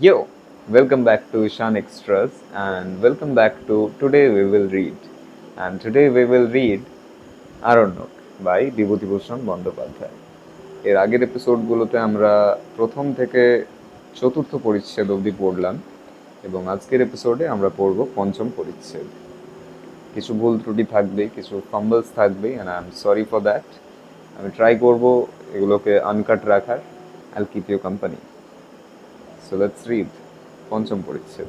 Yo, welcome back to Ishan Extras and welcome back to Today We Will Read. And today we will read Aranyak by Bibhutibhushan Bandyopadhyay. এর আগের এপিসোডগুলোতে আমরা প্রথম থেকে চতুর্থ পরিচ্ছেদ অবধি পড়লাম এবং আজকের এপিসোডে আমরা পড়ব পঞ্চম পরিচ্ছেদ। কিছু ভুল ত্রুটি থাকবেই, কিছু ফাম্বলস থাকবেই, and I am sorry for that. আমি ট্রাই করব এগুলোকে আনকাট রাখার। I'll keep you company. So let's read পঞ্চম পরিচ্ছেদ।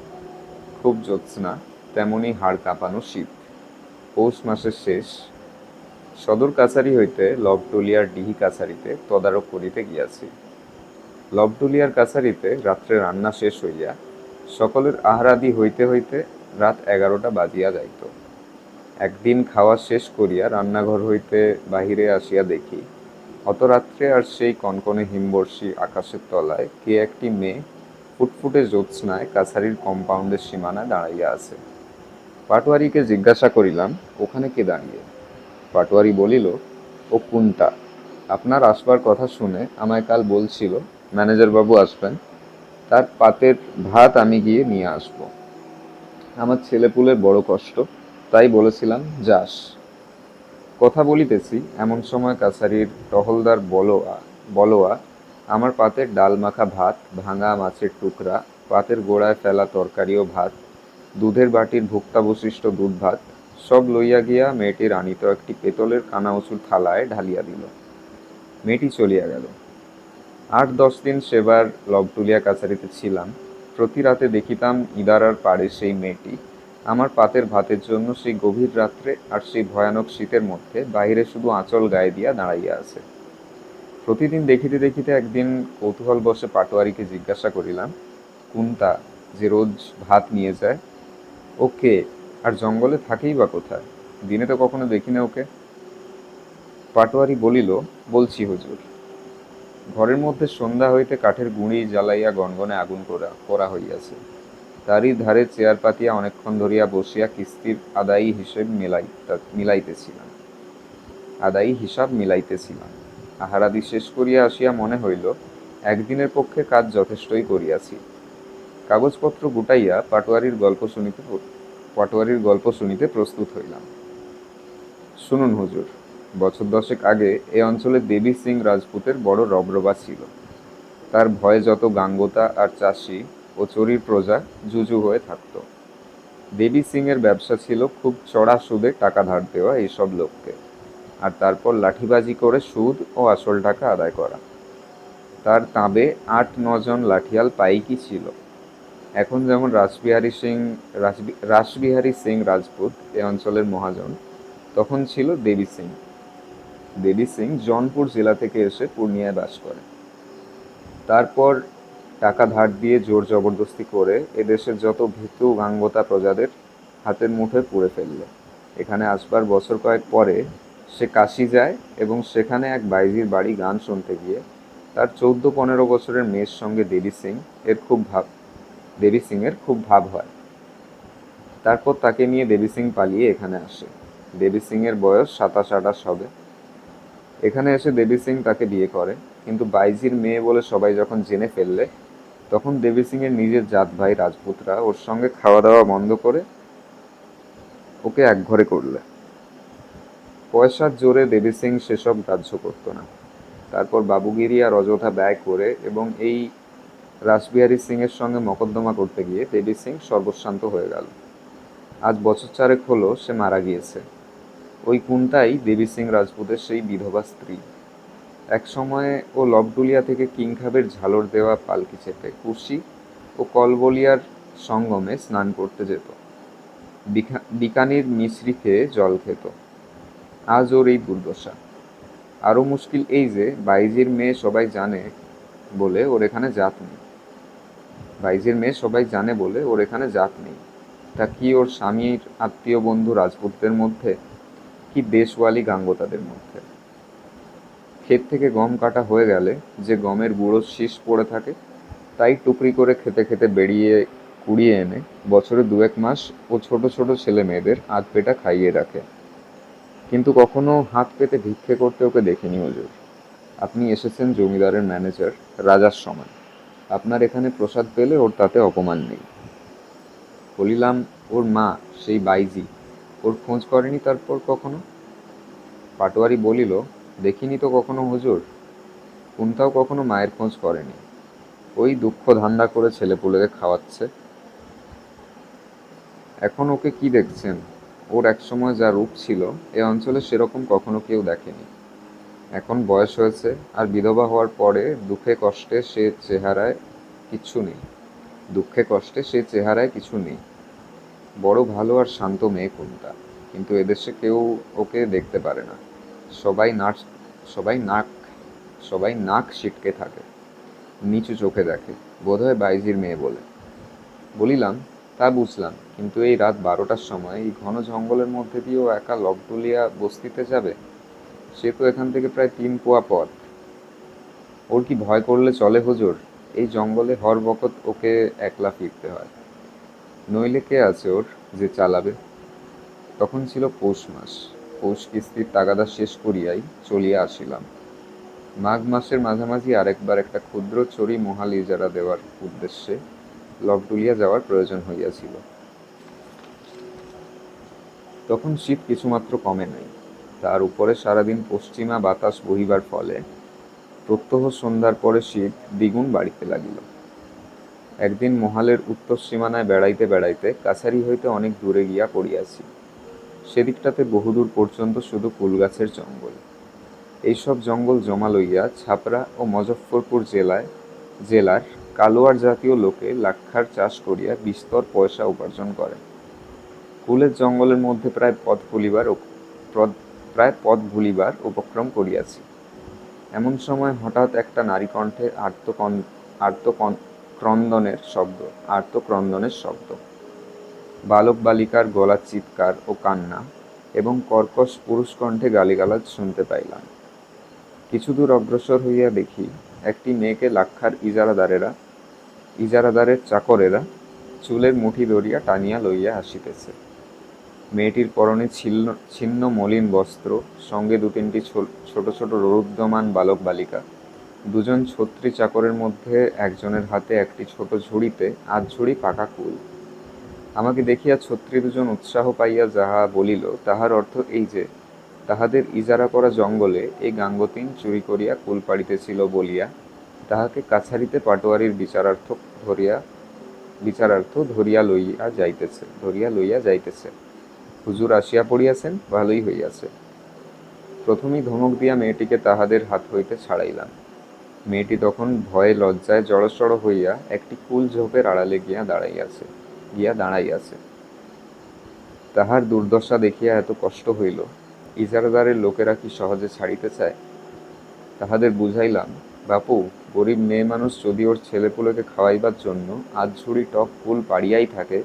খুব জ্যোৎস্না, তেমনি হাড় কাঁপানো শীত। পৌষ মাসের শেষ। সদর কাছারি হইতে লবটুলিয়ার ডিহি কাছারিতে তদারক করিতে গিয়াছি। লবটুলিয়ার কাছারিতে রাত্রে রান্না শেষ হইয়া সকলের আহারাদি হইতে হইতে রাত 11টা বাজিয়া যাইত। একদিন খাওয়া শেষ করিয়া রান্নাঘর হইতে বাহিরে আসিয়া দেখি অত রাত্রে আর সেই কনকনে হিমবর্ষী আকাশের তলায় কে একটি মেয়ে ফুটফুটে জ্যোৎস্নায় কাছারির কম্পাউন্ডের সীমানায় দাঁড়াইয়া আছে। পাটোয়ারিকে জিজ্ঞাসা করিলাম, ওখানে কে দাঁড়িয়ে? পাটোয়ারি বলিল, ও কুন্তা। আপনার আসবার কথা শুনে আমায় কাল বলছিল ম্যানেজারবাবু আসবেন, তার পাতের ভাত আমি গিয়ে নিয়ে আসব। আমার ছেলেপুলের বড় কষ্ট, তাই বলেছিলাম যাস। কথা বলিতেছি এমন সময় কাছারির টহলদার বলোয়া আমার পাতের ডাল মাখা ভাত, ভাঙা মাছের টুকরা, পাতের গোড়ায় ফেলা তরকারি ও ভাত, দুধের বাটির ভুক্তাবশিষ্ট দুধ ভাত সব লইয়া গিয়া মেয়েটির আনিত একটি পেতলের কানা উঁচুর থালায় ঢালিয়া দিল। মেয়েটি চলিয়া গেল। 8-10 দিন সেবার লবটুলিয়া কাছারিতে ছিলাম। প্রতি রাতে দেখিতাম ইদারার পাড়ে সেই মেয়েটি আমার পাতের ভাতের জন্য সেই গভীর রাত্রে আর সেই ভয়ানক শীতের মধ্যে বাহিরে শুধু আঁচল গায়ে দিয়া দাঁড়াইয়া আছে। প্রতিদিন দেখিতে দেখিতে একদিন কৌতূহল বশে পাটোয়ারিকে জিজ্ঞাসা করিলাম, কুন্তা যে রোজ ভাত নিয়ে যায়, ও কে, আর জঙ্গলে থাকেই বা কোথায়? দিনে তো কখনো দেখি না ওকে। পাটোয়ারি বলিল, বলছি হুজুর। ঘরের মধ্যে সন্ধ্যা হইতে কাঠের গুঁড়ি জ্বালাইয়া গনগনে আগুন করা হইয়াছে। তারই ধারে চেয়ার পাতিয়া অনেকক্ষণ ধরিয়া বসিয়া কিস্তির আদায়ী হিসাব মিলাইতেছিলাম। আহারাদি শেষ করিয়া আসিয়া মনে হইল একদিনের পক্ষে কাজ যথেষ্টই করিয়াছি। কাগজপত্র গুটাইয়া পাটোয়ারির গল্প শুনিতে প্রস্তুত হইলাম। শুনুন হুজুর, বছর 10 আগে এ অঞ্চলে দেবী সিং রাজপুতের বড় রবরবা ছিল। তার ভয়ে যত গাঙ্গোতা আর চাষি ও চরির প্রজা জুজু হয়ে থাকত। দেবী সিং এর ব্যবসা ছিল খুব চড়া সুদে টাকা ধার দেওয়া এইসব লোককে, আর তারপর লাঠিবাজি করে সুদ ও আসল টাকা আদায় করা। তার তাঁবে 8-9 জন লাঠিয়াল পাইকি ছিল। এখন যেমন রাসবিহারী সিং রাজপুত এ অঞ্চলের মহাজন, তখন ছিল দেবী সিং। দেবী সিং জৌনপুর জেলা থেকে এসে পূর্ণিয়ায় বাস করে। তারপর টাকা ধার দিয়ে জোর জবরদস্তি করে এদেশের যত ভীতু গাঙ্গোতা প্রজাদের হাতের মুঠোয় পুড়ে ফেলল। এখানে আসবার বছর কয়েক পরে সে কাশি যায় এবং সেখানে এক বাইজির বাড়ি গান শুনতে গিয়ে তার 14-15 বছরের মেয়ের সঙ্গে দেবী সিং এর খুব ভাব হয়। তারপর তাকে নিয়ে দেবী সিং পালিয়ে এখানে আসে। দেবী সিং এর বয়স 27-28 হবে। এখানে এসে দেবী সিং তাকে বিয়ে করে, কিন্তু বাইজির মেয়ে বলে সবাই যখন জেনে ফেললে, তখন দেবী সিং এর নিজের জাত ভাই রাজপুতরা ওর সঙ্গে খাওয়া দাওয়া বন্ধ করে ওকে একঘরে করলে। পয়সার জোরে দেবী সিং সেসব গ্রাহ্য করত না। তারপর বাবুগিরি আর অযথা ব্যয় করে এবং এই রাসবিহারী সিং এর সঙ্গে মকদ্দমা করতে গিয়ে দেবী সিং সর্বশান্ত হয়ে গেল। আজ বছর 4 হলো সে মারা গিয়েছে। ওই কুন্তাই দেবী সিং রাজপুতের সেই বিধবা স্ত্রী। এক সময়ে ও লবডুলিয়া থেকে কিংখাবের ঝালর দেওয়া পালকি চেপে কুশি ও কলবলিয়ার সঙ্গমে স্নান করতে যেত। বিকানির মিশ্রি খেয়ে জল খেত। আজ ওর এই দুর্দশা। আরও মুশকিল এই যে বাইজির মেয়ে সবাই জানে বলে ওর এখানে জাত নেই। তা কি ওর স্বামীর আত্মীয় বন্ধু রাজপুতদের মধ্যে, কি দেশওয়ালি গাঙ্গোতাদের মধ্যে। ক্ষেত থেকে গম কাটা হয়ে গেলে যে গমের গুঁড়োর শীষ পড়ে থাকে, তাই টুকরি করে খেতে খেতে কুড়িয়ে এনে বছরে 2-1 মাস ও ছোট ছোট ছেলে মেয়েদের হাত পেটা খাইয়ে রাখে। কিন্তু কখনো হাত পেতে ভিক্ষে করতে ওকে দেখিনি হুজুর। আপনি এসেছেন জমিদারের ম্যানেজার রাজার সময়। আপনার এখানে প্রসাদ পেলে ওর তাতে অপমান নেই। বলিলাম, ওর মা, সেই বাইজি, ওর খোঁজ করেনি তারপর কখনো? পাটোয়ারি বলিল, দেখিনি তো কখনো হুজুর। কুন্তাও কখনো মায়ের খোঁজ করেনি। ওই দুঃখ ধান্দা করে ছেলেপুলেকে খাওয়াচ্ছে। এখন ওকে কি দেখছেন? ওর একসময় যা রূপ ছিল এ অঞ্চলে সেরকম কখনো কেউ দেখেনি। এখন বয়স হয়েছে, আর বিধবা হওয়ার পরে দুঃখে কষ্টে সে চেহারায় কিছু নেই। বড় ভালো আর শান্ত মেয়ে কুন্তা, কিন্তু এদেশে কেউ ওকে দেখতে পারে না। সবাই নাক সবাই নাক সবাই নাক সিটকে থাকে, নিচু চোখে দেখে, বোধহয় বাইজির মেয়ে বলে। বলিলাম, তা বুঝলাম, কিন্তু এই রাত 12টার সময় এই ঘন জঙ্গলের মধ্যে দিয়েও একা লকডুলিয়া বস্তিতে যাবে? সে তো এখান থেকে প্রায় 3 কোয়া পথ। ওর কি ভয় করলে চলে হুজুর? এই জঙ্গলে হরবকত ওকে একলা ফিরতে হয়। নইলে কে আছে ওর যে চালাবে? তখন ছিল পৌষ মাস। পৌষ কিস্তির তাগাদা শেষ করিয়াই চলিয়া আসিলাম। মাঘ মাসের মাঝামাঝি আরেকবার একটা ক্ষুদ্র চড়ি মহাল ইজারা দেওয়ার উদ্দেশ্যে লকডুলিয়া যাওয়ার প্রয়োজন হইয়াছিল। তখন শীত কিছুমাত্র কমে নাই। তার উপরে সারাদিন পশ্চিমা বাতাস বহিবার ফলে প্রত্যহ সন্ধ্যার পরে শীত দ্বিগুণ বাড়িতে লাগিল। একদিন মহালের উত্তর সীমানায় বেড়াইতে বেড়াইতে কাছারি হইতে অনেক দূরে গিয়া পড়িয়াছি। সেদিকটাতে বহুদূর পর্যন্ত শুধু কুলগাছের জঙ্গল। এইসব জঙ্গল জমা লইয়া ছাপড়া ও মজফ্ফরপুর জেলার কালোয়ার জাতীয় লোকে লাক্ষার চাষ করিয়া বিস্তর পয়সা উপার্জন করে। কুলের জঙ্গলের মধ্যে প্রায় পথ ভুলিবার উপক্রম করিয়াছি। এমন সময় হঠাৎ একটা নারীকণ্ঠে আর্তক্রন্দনের শব্দ, বালক বালিকার গলার চিৎকার ও কান্না এবং কর্কশ পুরুষকণ্ঠে গালিগালাজ শুনতে পাইলাম। কিছু দূর অগ্রসর হইয়া দেখি, একটি মেয়েকে লাক্ষার ইজারাদারের চাকরেরা চুলের মুঠি ধরিয়া টানিয়া লইয়া আসিতেছে। মেয়েটির পরনে ছিন্ন মলিন বস্ত্র, সঙ্গে 2-3টি ছোট ছোট রৌদ্যমান বালক বালিকা। দুজন ছত্রী চাকরের মধ্যে একজনের হাতে একটি ছোট ঝুড়িতে 8 ঝুড়ি পাকা কুল। আমাকে দেখিয়া ছত্রী দুজন উৎসাহ পাইয়া যাহা বলিল, তাহার অর্থ এই যে, তাহাদের ইজারা করা জঙ্গলে এই গাঙ্গতিন চুরি করিয়া কুল পাড়িতেছিল বলিয়া তাহাকে কাছারিতে পাটোয়ারির বিচারার্থ ধরিয়া লইয়া যাইতেছে। হুজুর আসিয়া পড়িয়াছেন, ভালোই হইয়াছে। প্রথমেই ধমক দিয়া মেয়েটিকে তাহাদের হাত হইতে ছাড়াইলাম। মেয়েটি তখন ভয়ে লজ্জায় জড়সড় হইয়া একটি কুল ঝোপের আড়ালে গিয়া দাঁড়াইয়াছে। তাহার দুর্দশা দেখিয়া এত কষ্ট হইল, ইজারাদারের লোকেরা কি সহজে ছাড়িতে চায়? তাহাদের বুঝাইলাম, বাপু, গরিব মেয়ে মানুষ যদি ওর ছেলেপুলেকে খাওয়াইবার জন্য 8 ঝুড়ি টক কুল পাড়িয়াই থাকে,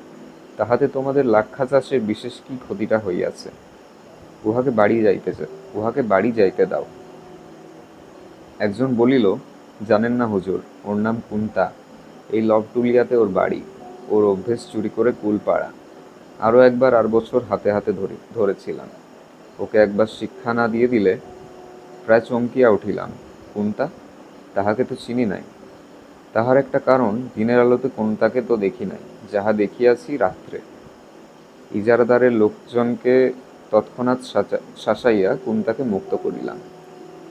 তাহাতে তোমাদের লাক্ষা চাষের বিশেষ কি ক্ষতিটা হইয়াছে? উহাকে বাড়ি যাইতে দাও। একজন বলিল, জানেন না হুজুর, ওর নাম কুন্তা। এই লকডুলিয়াতে ওর বাড়ি। ওর অভ্যেস চুরি করে কুল পাড়া। আরও একবার আর বছর হাতে হাতে ধরেছিলাম। ওকে একবার শিক্ষা না দিয়ে দিলে। প্রায় চমকিয়া উঠিলাম। কুন্তা? তাহাকে তো চিনি নাই। তাহার একটা কারণ, দিনের আলোতে কুন্তাকে তো দেখি নাই, যাহা দেখিয়াছি রাত্রে। ইজারাদারের লোকজনকে তৎক্ষণাৎ শাসাইয়া কুন্তাকে মুক্ত করিলাম।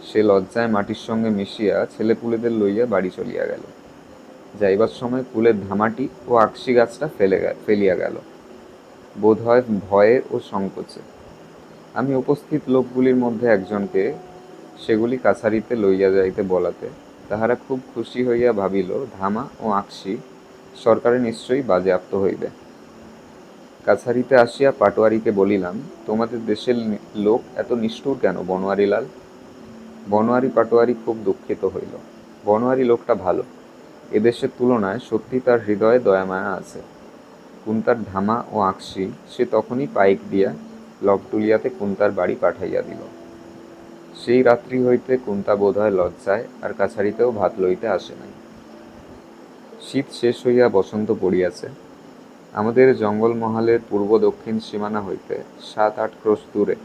সে লজ্জায় মাটির সঙ্গে মিশিয়া ছেলেপুলেদের লইয়া বাড়ি চলিয়া গেল। যাইবার সময় কুলের ধামাটি ও আকশি গাছটা ফেলিয়া গেল, বোধ হয় ভয়ে ও সংকোচে। আমি উপস্থিত লোকগুলির মধ্যে একজনকে সেগুলি কাছারিতে লইয়া যাইতে বলাতে তাহারা খুব খুশি হইয়া ভাবিল, ধামা ও আকশি সরকারে নিশ্চয়ই বাজেয়াপ্ত হইবে। কাছারিতে আসিয়া পাটোয়ারিকে বলিলাম, তোমাদের দেশের লোক এত নিষ্ঠুর কেন বনোয়ারিলাল? বনোয়ারি পাটোয়ারি খুব দুঃখিত হইল। বনোয়ারি লোকটা ভালো, এদেশের তুলনায় সত্যি তার হৃদয়ে দয়ামায়া আছে। কুন্তার ধামা ও আকশি সে তখনই পাইক দিয়া লকডুলিয়াতে কুন্তার বাড়ি পাঠাইয়া দিল। সেই রাত্রি হইতে কুন্তা বোধ হয় লজ্জায় আর কাছারিতেও ভাত লইতে আসে নাই। শীত শেষ হইয়া বসন্ত পড়িয়াছে। আমাদের জঙ্গলমহলের পূর্ব দক্ষিণ সীমানা হইতে 7-8 ক্রোশ দূরে,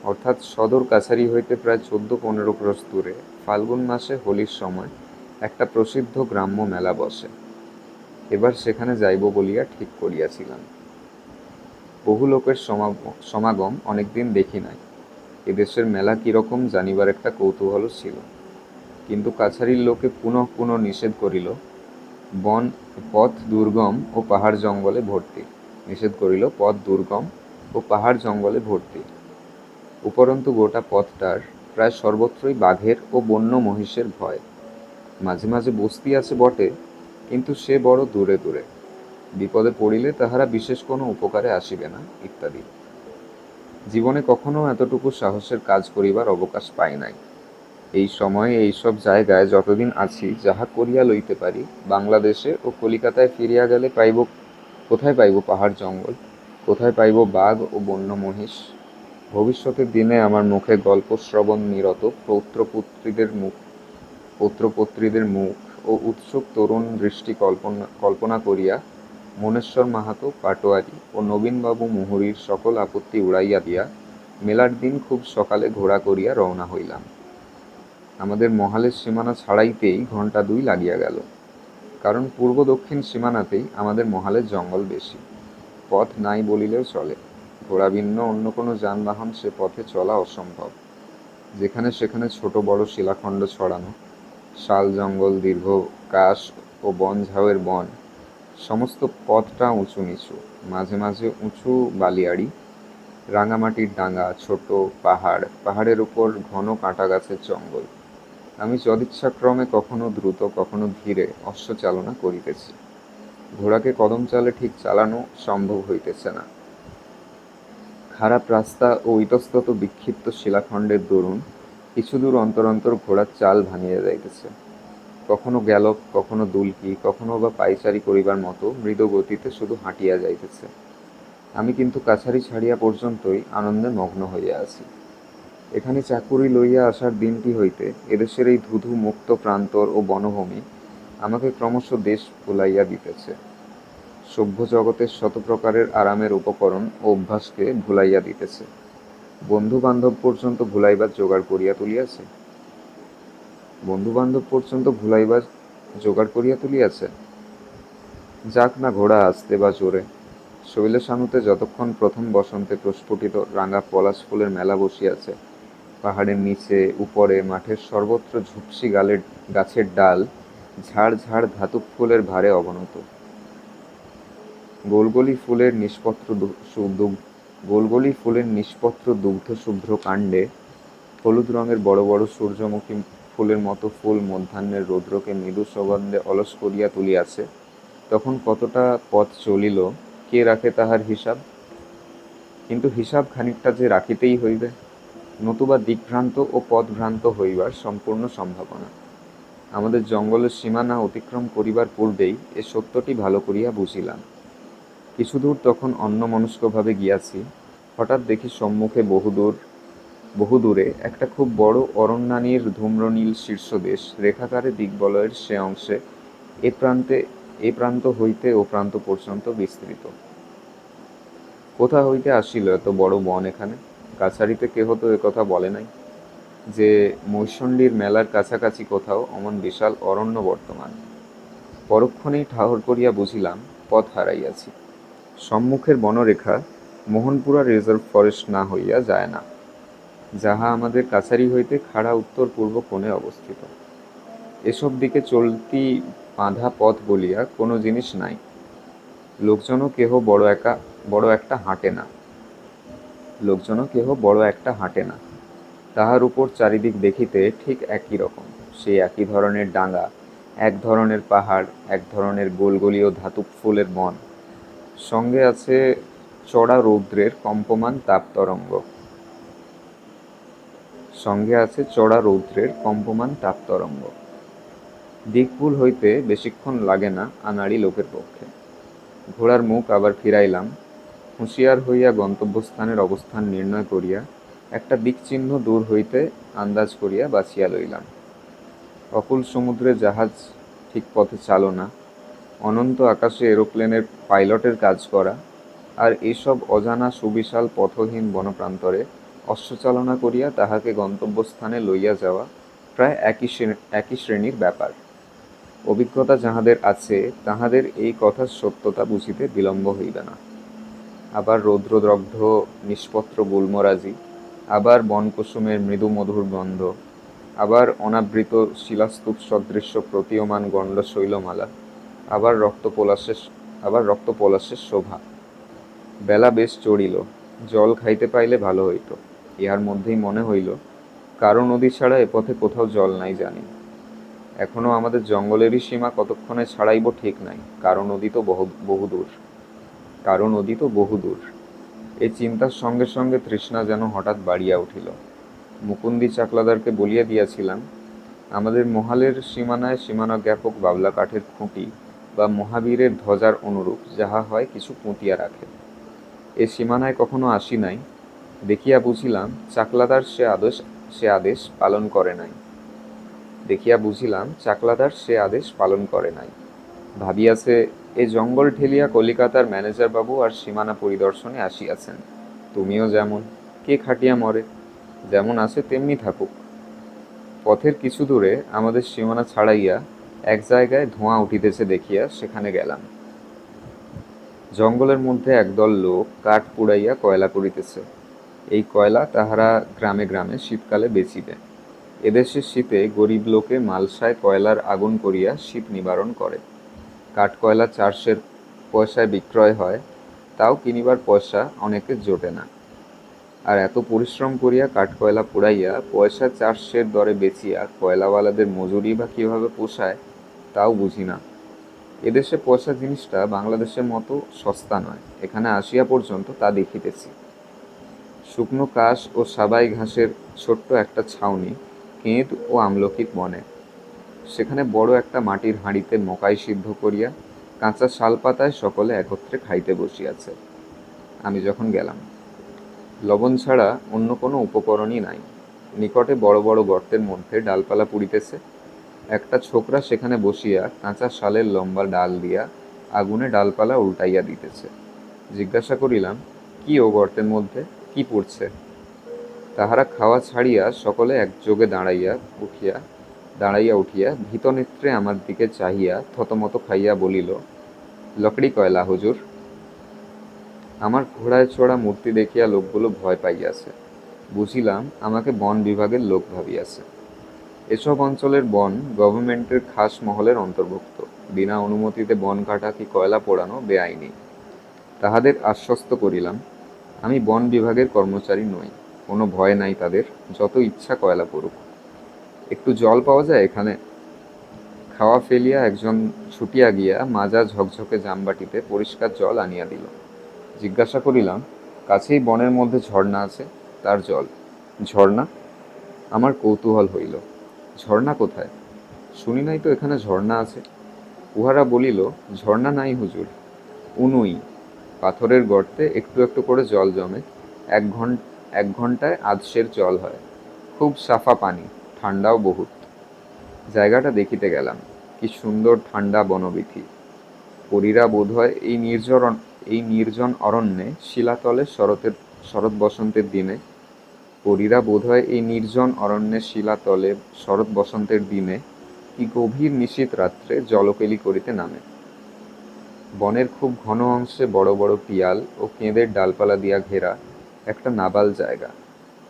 অর্থাৎ সদর কাছারি হইতে প্রায় 14-15 ক্রোশ দূরে, ফাল্গুন মাসে হোলির সময় একটা প্রসিদ্ধ গ্রাম্য মেলা বসে। এবার সেখানে যাইব বলিয়া ঠিক করিয়াছিলাম। বহু লোকের সমাগম অনেকদিন দেখি নাই। এদেশের মেলা কিরকম জানিবার একটা কৌতূহল ছিল, কিন্তু কাছারির লোকে পুনঃ পুনঃ নিষেধ করিল। পথ দুর্গম ও পাহাড় জঙ্গলে ভর্তি। উপরন্তু গোটা পথটার প্রায় সর্বত্রই বাঘের ও বন্য মহিষের ভয়। মাঝে মাঝে বস্তি আছে বটে, কিন্তু সে বড় দূরে দূরে। বিপদে পড়িলে তাহারা বিশেষ কোনো উপকারে আসিবে না, ইত্যাদি। জীবনে কখনো এতটুকু সাহসের কাজ করিবার অবকাশ পাই নাই। এই সময়ে এইসব জায়গায় যতদিন আছি, যাহা করিয়া লইতে পারি, বাংলাদেশে ও কলিকাতায় ফিরিয়া গেলে কোথায় পাইব পাহাড় জঙ্গল, কোথায় পাইব বাঘ ও বন্য মহিষ? ভবিষ্যতের দিনে আমার মুখে গল্প শ্রবণ নিরত পৌত্রপত্রীদের মুখ ও উৎসুক তরুণ দৃষ্টি কল্পনা করিয়া মনেশ্বর মাহাতো পাটোয়ারি ও নবীনবাবু মুহুরীর সকল আপত্তি উড়াইয়া দিয়া মেলার দিন খুব সকালে ঘোড়া করিয়া রওনা হইলাম। আমাদের মহালের সীমানা ছাড়াইতেই ঘণ্টা 2 লাগিয়া গেল, কারণ পূর্ব দক্ষিণ সীমানাতেই আমাদের মহালের জঙ্গল বেশি। পথ নাই বলিলেও চলে। ঘোড়া ভিন্ন অন্য কোনো যানবাহন সে পথে চলা অসম্ভব। যেখানে সেখানে ছোট বড় শিলাখণ্ড ছড়ানো, শাল জঙ্গল, দীর্ঘ কাশ ও বনঝাউয়ের বন। সমস্ত পথটা উঁচু নিচু, মাঝে মাঝে উঁচু বালিয়াড়ি, রাঙামাটির ডাঙা, ছোট পাহাড়ের উপর ঘন কাঁটা গাছের জঙ্গল। আমি যদিচ্ছাক্রমে কখনো দ্রুত কখনো ধীরে অশ্ব চালনা করিতেছি। ঘোড়াকে কদম চালে ঠিক চালানো সম্ভব হইতেছে না। খারাপ রাস্তা ও ইতস্তত বিক্ষিপ্ত শিলাখণ্ডের দরুন কিছু দূর অন্তর অন্তর ঘোড়ার চাল ভাঙিয়া যাইতেছে। কখনো গ্যালপ, কখনো দুলকি, কখনো বা পাইচারি করিবার মতো মৃদু গতিতে শুধু হাঁটিয়া যাইতেছে। আমি কিন্তু কাছারি ছাড়িয়া পর্যন্তই আনন্দে মগ্ন হইয়া আছি। এখানে চাকুরি লইয়া আসার দিনটি হইতে এদেশের এই ধুধু মুক্ত প্রান্তর ও বনভূমি আমাকে ক্রমশ দেশ ভুলাইয়া দিতেছে। সভ্য জগতের শত প্রকারের আরামের উপকরণ ও অভ্যাসকে ভুলাইয়া দিতেছে। বন্ধু বান্ধব পর্যন্ত ভুলাইবার জোগাড় করিয়া তুলিয়াছে। যাক না ঘোড়া আসতে বা জোরে। শৈল শানুতে যতক্ষণ প্রথম বসন্তে প্রস্ফুটিত রাঙা পলাশ ফুলের মেলা বসিয়াছে, পাহাড়ের নিচে উপরে মাঠের সর্বত্র ঝুপসি গাছের ডাল ঝাড় ঝাড় ধাতুক ফুলের ভারে অবনত। গোলগলি ফুলের নিষ্পত্র দুগ্ধ শুভ্র কাণ্ডে হলুদ রঙের বড় বড় সূর্যমুখী ফুলের মতো ফুল মধ্যাহ্নের রৌদ্রকে মৃদু সুগন্ধে অলস করিয়া তুলিয়াছে। তখন কতটা পথ চলিল, কে রাখে তাহার হিসাব? কিন্তু হিসাব খানিকটা যে রাখিতেই হইবে, নতুবা দিকভ্রান্ত ও পথভ্রান্ত হইবার সম্পূর্ণ সম্ভাবনা। আমাদের জঙ্গলের সীমানা অতিক্রম করিবার পূর্বেই এ সত্যটি ভালো করিয়া বুঝিলাম। কিছুদূর তখন অন্যমনস্কভাবে গিয়াছি, হঠাৎ দেখি সম্মুখে বহুদূরে একটা খুব বড় অরণ্যানীর ধূম্রনীল শীর্ষদেশ রেখাকারে দিগ্বলয়ের সে অংশে এ প্রান্ত হইতে ও প্রান্ত পর্যন্ত বিস্তৃত। কোথা হইতে আসিল এত বড় বন এখানে? কাছারিতে কেহ তো একথা বলে নাই যে মৈশণ্ডীর মেলার কাছাকাছি কোথাও অমন বিশাল অরণ্য বর্তমান। পরক্ষণেই ঠাহর করিয়া বুঝিলাম পথ হারাইয়াছি। সম্মুখের বনরেখা মোহনপুরা রিজার্ভ ফরেস্ট না হইয়া যায় না, যাহা আমাদের কাছারি হইতে খাড়া উত্তর পূর্ব কোণে অবস্থিত। এসব দিকে চলতি বাঁধা পথ বলিয়া কোনো জিনিস নাই। লোকজনও কেহ বড় একটা হাঁটে না। তাহার উপর চারিদিক দেখিতে ঠিক একই রকম, সেই একই ধরনের ডাঙা, এক ধরনের পাহাড়, এক ধরনের গোলগলীয় ধাতুক ফুলের বন। সঙ্গে আছে চড়া রৌদ্রের কম্পমান তাপতরঙ্গ। দিকভুল হইতে বেশিক্ষণ লাগে না আনাড়ি লোকের পক্ষে। ঘোড়ার মুখ আবার ফিরাইলাম। হুঁশিয়ার হইয়া গন্তব্যস্থানের অবস্থান নির্ণয় করিয়া একটা দিকচিহ্ন দূর হইতে আন্দাজ করিয়া বাছিয়া লইলাম। অকুল সমুদ্রে জাহাজ ঠিক পথে চালনা, অনন্ত আকাশে এরোপ্লেনের পাইলটের কাজ করা, আর এইসব অজানা সুবিশাল পথহীন বনপ্রান্তরে অশ্বচালনা করিয়া তাহাকে গন্তব্যস্থানে লইয়া যাওয়া প্রায় একই শ্রেণীর ব্যাপার। অভিজ্ঞতা যাহাদের আছে তাহাদের এই কথার সত্যতা বুঝিতে বিলম্ব হইবে না। আবার রৌদ্রদগ্ধ নিষ্পত্র গুল্মরাজি, আবার বনকুসুমের মৃদু মধুর গন্ধ, আবার অনাবৃত শিলাস্তূপ সদৃশ্য প্রতীয়মান গণ্ড শৈলমালা, আবার রক্ত পলাশের শোভা। বেলা বেশ চড়িল, জল খাইতে পাইলে ভালো হইত। ইহার মধ্যেই মনে হইল, কারো নদী ছাড়া এ পথে কোথাও জল নাই জানি। এখনো আমাদের জঙ্গলেরই সীমা কতক্ষণে ছাড়াইব ঠিক নাই, কারো নদী তো বহুদূর। এই চিন্তার সঙ্গে সঙ্গে তৃষ্ণা যেন হঠাৎ বাড়িয়া উঠিল। মুকুন্দি চাকলাদারকে বলিয়া দিয়াছিলাম, আমাদের মহালের সীমানায় সীমানা জ্ঞাপক বাবলা কাঠের খুঁটি বা মহাবীরের ধ্বজার অনুরূপ যাহা হয় কিছু পুঁতিয়া রাখে। এ সীমানায় কখনো আসি নাই, দেখিয়া বুঝিলাম চাকলাদার সে আদেশ পালন করে নাই। ভাবিয়াছে, এ জঙ্গল ঠেলিয়া কলিকাতার ম্যানেজার বাবু আর সীমানা পরিদর্শনে আসিয়াছেন। তুমিও যেমন, কে খাটিয়া মরে, যেমন আছে তেমনি থাকুক। পথের কিছু দূরে আমাদের সীমানা ছাড়াইয়া এক জায়গায় ধোঁয়া উঠিতেছে দেখিয়া সেখানে গেলাম। জঙ্গলের মধ্যে একদল লোক কাঠ পুড়াইয়া কয়লা করিতেছে। এই কয়লা তাহারা গ্রামে গ্রামে শীতকালে বেচিবে। এদেশের শীতে গরিব লোকে মালসায় কয়লার আগুন করিয়া শীত নিবারণ করে। কাঠ কয়লা 4 পয়সায় বিক্রয় হয়, তাও কিনিবার পয়সা অনেকের জোটে না। আর এত পরিশ্রম করিয়া কাঠ কয়লা পুড়াইয়া পয়সা 4 দরে বেচিয়া কয়লাওয়ালাদের মজুরি বা কিভাবে পোষায় তাও বুঝি না। এদেশে পয়সা জিনিসটা বাংলাদেশের মতো সস্তা নয়, এখানে আসিয়া পর্যন্ত তা দেখিতেছি। শুকনো কাশ ও সাবাই ঘাসের ছোট্ট একটা ছাউনি কেঁদ ও আমলকির বনে। সেখানে বড় একটা মাটির হাঁড়িতে মকাই সিদ্ধ করিয়া কাঁচা শালপাতায় সকলে একত্রে খাইতে বসিয়াছে। আমি যখন গেলাম, লবণ ছাড়া অন্য কোনো উপকরণই নাই। নিকটে বড় বড় গর্তের মধ্যে ডালপালা পুড়িতেছে। একটা ছোকরা সেখানে বসিয়া কাঁচা শালের লম্বা ডাল দিয়া আগুনে ডালপালা উল্টাইয়া দিতেছে। জিজ্ঞাসা করিলাম, কি ও গর্তের মধ্যে, কি পুড়ছে? তাহারা খাওয়া ছাড়িয়া সকলে একযোগে দাঁড়াইয়া উঠিয়া ভীত নেত্রে আমার দিকে চাহিয়া থতমত খাইয়া বলিল, লকড়ি কয়লা হুজুর। আমার ঘোড়ায় চড়া মূর্তি দেখিয়া লোকগুলো ভয় পাইয়াছে। বুঝিলাম আমাকে বন বিভাগের লোক ভাবিয়াছে। এসব অঞ্চলের বন গভর্নমেন্টের খাস মহলের অন্তর্ভুক্ত। বিনা অনুমতিতে বন কাটা কি কয়লা পোড়ানো বেআইনি। তাহাদের আশ্বস্ত করিলাম, আমি বন বিভাগের কর্মচারী নই, কোনো ভয় নাই তাদের, যত ইচ্ছা কয়লা পড়ুক। একটু জল পাওয়া যায় এখানে? খাওয়া ফেলিয়া একজন ছুটিয়া গিয়া মাজা ঝকঝকে জামবাটিতে পরিষ্কার জল আনিয়া দিল। জিজ্ঞাসা করিলাম, কাছেই বনের মধ্যে ঝর্ণা আছে, তার জল। ঝর্ণা? আমার কৌতূহল হইল। ঝর্ণা কোথায়? শুনি নাই তো এখানে ঝর্ণা আছে। উহারা বলিল, ঝর্ণা নাই হুজুর, উনুই। পাথরের গর্তে একটু একটু করে জল জমে, 1 ঘন্টায় আধশের জল হয়। খুব সাফা পানি, ঠান্ডাও বহুত। জায়গাটা দেখিতে গেলাম, কি সুন্দর ঠান্ডা বনবীথি। পরীরা বোধহয় এই নির্জন অরণ্যে শিলাতলে শরৎ বসন্তের দিনে কি গভীর নিশীথ রাত্রে জলকেলি করিতে নামে। বনের খুব ঘন অংশে বড় বড় পিয়াল ও কেঁদের ডালপালা দিয়া ঘেরা একটা নাবাল জায়গা।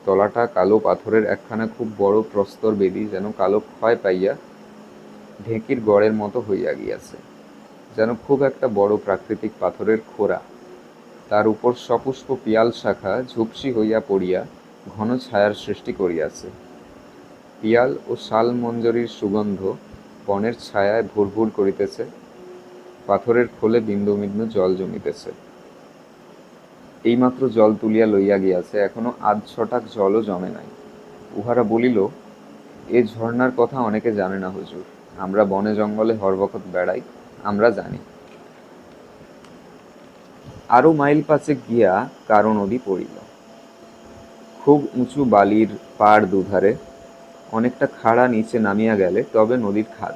তলাটা কালো পাথরের একখানা খুব বড় প্রস্তর বেদি যেন কালো ক্ষয় পাইয়া ঢেঁকির গড়ের মতো হইয়া গিয়াছে, যেন খুব একটা বড় প্রাকৃতিক পাথরের খোড়া। তার উপর সপুষ্প পিয়াল শাখা ঝুপসি হইয়া পড়িয়া ঘন ছায়ার সৃষ্টি করিয়াছে। পিয়াল ও শাল মঞ্জরির সুগন্ধ বনের ছায়ায় ভুরভুর করিতেছে। পাথরের খোলে বিন্দু বিন্দু জল জমিতেছে। এইমাত্র জল তুলিয়া লইয়া গিয়াছে, এখনো 8-6 জলও জমে নাই। উহারা বলিল, এ ঝর্ণার কথা অনেকে জানে না হুজুর, আমরা বনে জঙ্গলে হরবকত বেড়াই, আমরা জানি। আরো মাইল 5 গিয়া কারো নদী পড়িল। খুব উঁচু বালির পাড় দুধারে, অনেকটা খাড়া নিচে নামিয়া গেলে তবে নদীর খাদ।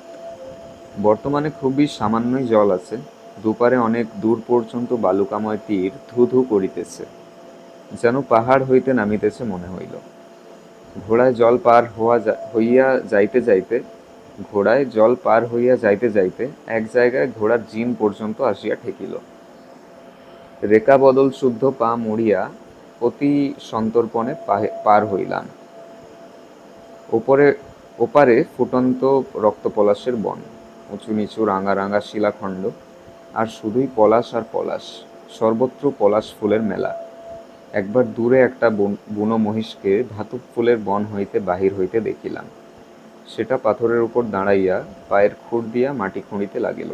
বর্তমানে খুবই সামান্যই জল আছে। দুপারে অনেক দূর পর্যন্ত বালুকাময় তীর ধু ধু করিতেছে, যেন পাহাড় হইতে নামিতেছে মনে হইল। ঘোড়ায় জল পার হইয়া যাইতে যাইতে ঘোড়ায় জল পার হইয়া যাইতে যাইতে এক জায়গায় ঘোড়ার জিন পর্যন্ত আসিয়া ঠেকিল। রেখা বদল শুদ্ধ পা মুড়িয়া অতি সন্তর্পণে পার হইলাম। ওপারে ফুটন্ত রক্তপলাশের বন, উঁচু নিচু রাঙা রাঙা শিলাখণ্ড, আর শুধুই পলাশ আর পলাশ, সর্বত্র পলাশ ফুলের মেলা। একবার দূরে একটা বুনো মহিষকে ধাতুক ফুলের বন হইতে বাহির হইতে দেখিলাম। সেটা পাথরের উপর দাঁড়াইয়া পায়ের খুর দিয়া মাটি খুঁড়িতে লাগিল।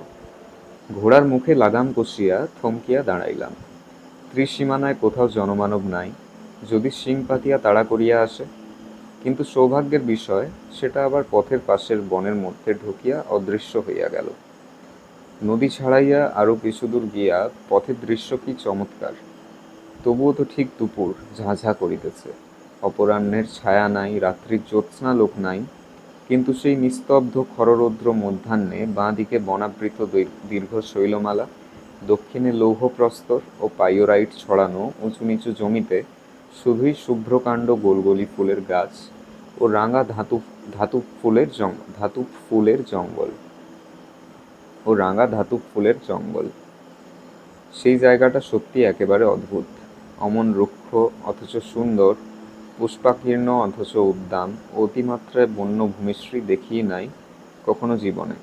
ঘোড়ার মুখে লাগাম কষিয়া থমকিয়া দাঁড়াইলাম। ত্রিসীমানায় কোথাও জনমানব নাই, যদি শিং পাতিয়া তাড়া করিয়া আসে। কিন্তু সৌভাগ্যের বিষয়, সেটা আবার পথের পাশের বনের মধ্যে ঢুকিয়া অদৃশ্য হইয়া গেল। নদী ছাড়াইয়া আরো কিছু দূর গিয়া পথের দৃশ্য কি চমৎকার! তবুও তো ঠিক দুপুর, ঝাঁঝা করিতেছে। অপরাহ্নের ছায়া নাই, রাত্রির জ্যোৎস্না লোক নাই, কিন্তু সেই নিস্তব্ধ খররৌদ্র মধ্যাহ্নে বাঁ দিকে বনাবৃত দীর্ঘ শৈলমালা, দক্ষিণে লৌহপ্রস্তর ও পাইওরাইট ছড়ানো উঁচু নিচু জমিতে শুধুই শুভ্রকাণ্ড গোলগলি ফুলের গাছ ও রাঙা ধাতুক ফুলের জঙ্গল। সেই জায়গাটা সত্যি একেবারে অদ্ভুত। অমন রুক্ষ অথচ সুন্দর, পুষ্পাকীর্ণ অথচ উদ্দাম, অতিমাত্রায় বন্য ভূমিশ্রী দেখিই নাই কখনো জীবনে।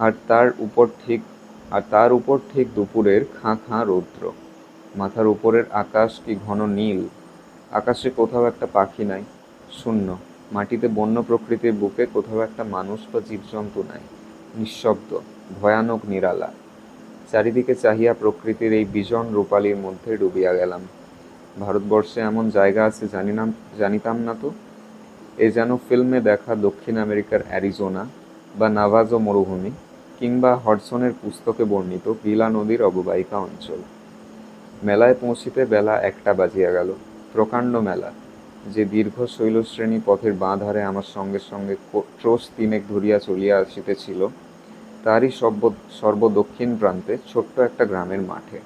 আর তার উপর ঠিক দুপুরের খাঁ খাঁ রৌদ্র। মাথার উপরের আকাশ কি ঘন নীল। আকাশে কোথাও একটা পাখি নাই, শূন্য। মাটিতে বন্য প্রকৃতির বুকে কোথাও একটা মানুষ বা জীবজন্তু নাই, নিঃশব্দ, ভয়ানক নিরালা। চারিদিকে চাহিয়া প্রকৃতির এই বিজন রূপালীর মধ্যে ডুবিয়া গেলাম। ভারতবর্ষে এমন জায়গা আছে জানিতাম না তো। এ যেন ফিল্মে দেখা দক্ষিণ আমেরিকার অ্যারিজোনা বা নাভাজো মরুভূমি, কিংবা হডসনের পুস্তকে বর্ণিত গিলা নদীর অববাহিকা অঞ্চল। মেলায় পৌঁছিতে বেলা 1টা বাজিয়া গেল। প্রকাণ্ড মেলা, যে দীর্ঘ শৈলশ্রেণী পথের বাঁ ধারে আমার সঙ্গে সঙ্গে ক্রোশ 3 ধরিয়া চলিয়া আসিতেছিল, তারই সর্বদক্ষিণ প্রান্তে ছোট্ট একটা গ্রামের মাঠে,